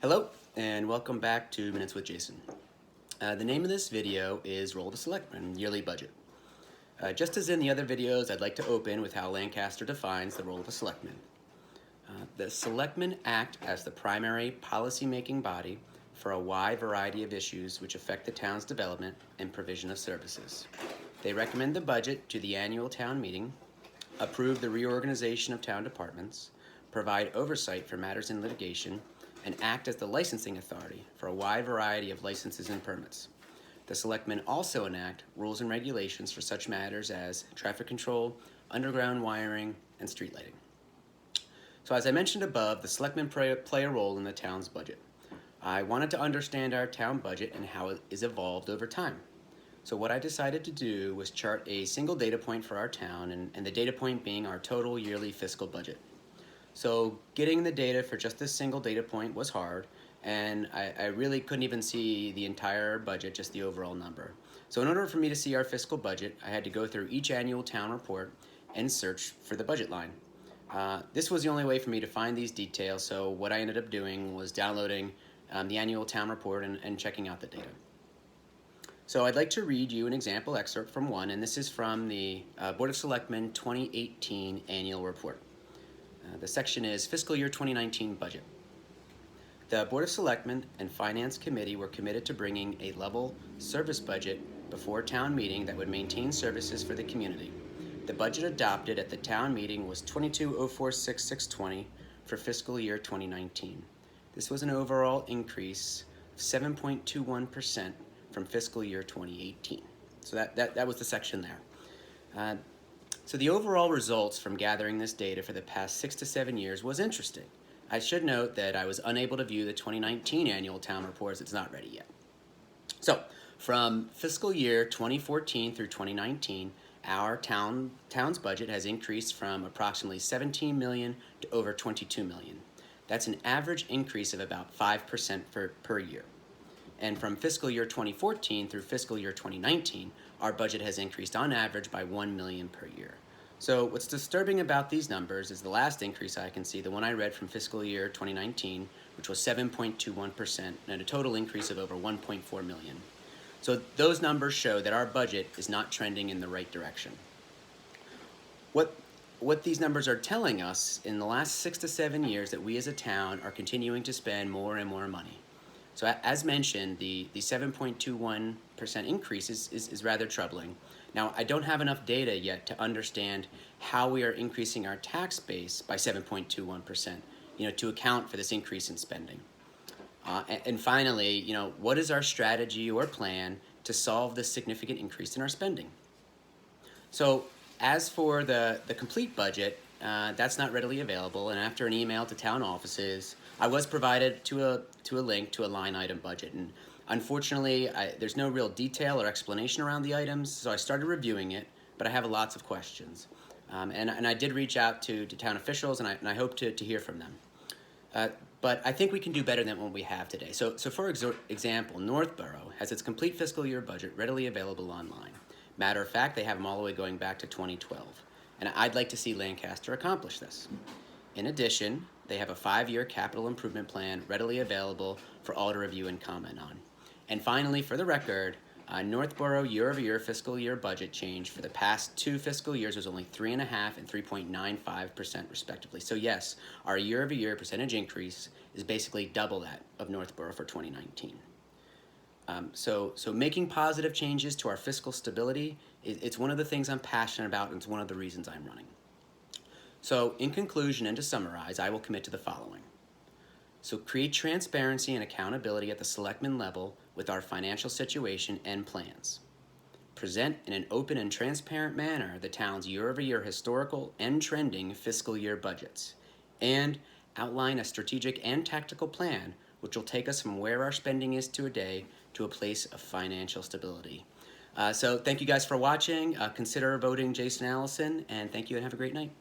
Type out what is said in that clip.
Hello, and welcome back to Minutes with Jason. The name of this video is Role of the Selectman, Yearly Budget. Just as in the other videos, I'd like to open with how Lancaster defines the role of the Selectman. The Selectmen act as the primary policy-making body for a wide variety of issues which affect the town's development and provision of services. They recommend the budget to the annual town meeting, approve the reorganization of town departments, provide oversight for matters in litigation, and act as the licensing authority for a wide variety of licenses and permits. The Selectmen also enact rules and regulations for such matters as traffic control, underground wiring, and street lighting. So as I mentioned above, the Selectmen play a role in the town's budget. I wanted to understand our town budget and how it is evolved over time. So what I decided to do was chart a single data point for our town, and the data point being our total yearly fiscal budget. So getting the data for just this single data point was hard, and I really couldn't even see the entire budget, just the overall number. So in order for me to see our fiscal budget, I had to go through each annual town report and search for the budget line. This was the only way for me to find these details, so what I ended up doing was downloading the annual town report and checking out the data. So I'd like to read you an example excerpt from one, and this is from the Board of Selectmen 2018 annual report. The section is Fiscal Year 2019 Budget. The Board of Selectmen and Finance Committee were committed to bringing a level service budget before town meeting that would maintain services for the community. The budget adopted at the town meeting was $22,046,620 for fiscal year 2019. This was an overall increase of 7.21% from fiscal year 2018. So that was the section there. So the overall results from gathering this data for the past 6 to 7 years was interesting. I should note that I was unable to view the 2019 annual town report as it's not ready yet. So from fiscal year 2014 through 2019, our town's budget has increased from approximately $17 million to over $22 million. That's an average increase of about 5% per year. And from fiscal year 2014 through fiscal year 2019, our budget has increased on average by $1 million per year. So what's disturbing about these numbers is the last increase I can see, the one I read from fiscal year 2019, which was 7.21%, and a total increase of over $1.4 million. So those numbers show that our budget is not trending in the right direction. What these numbers are telling us in the last 6 to 7 years that we as a town are continuing to spend more and more money. So as mentioned, the 7.21% increase is rather troubling. Now, I don't have enough data yet to understand how we are increasing our tax base by 7.21%, to account for this increase in spending. And finally, what is our strategy or plan to solve this significant increase in our spending? So as for the complete budget, that's not readily available, and after an email to town offices, I was provided to a link to a line item budget, and unfortunately there's no real detail or explanation around the items, so I started reviewing it, but I have lots of questions. And I did reach out to town officials, and I hope to hear from them. But I think we can do better than what we have today. So for example, Northborough has its complete fiscal year budget readily available online. Matter of fact, they have them all the way going back to 2012. And I'd like to see Lancaster accomplish this. In addition, they have a 5-year capital improvement plan readily available for all to review and comment on. And finally, for the record, Northborough year-over-year fiscal year budget change for the past 2 fiscal years was only 3.5% and 3.95% respectively. So yes, our year-over-year percentage increase is basically double that of Northborough for 2019. So making positive changes to our fiscal stability, it's one of the things I'm passionate about, and it's one of the reasons I'm running. So in conclusion and to summarize, I will commit to the following. So create transparency and accountability at the selectman level with our financial situation and plans. Present in an open and transparent manner the town's year-over-year historical and trending fiscal year budgets, and outline a strategic and tactical plan which will take us from where our spending is today to a place of financial stability. So thank you guys for watching. Consider voting Jason Allison, and thank you and have a great night.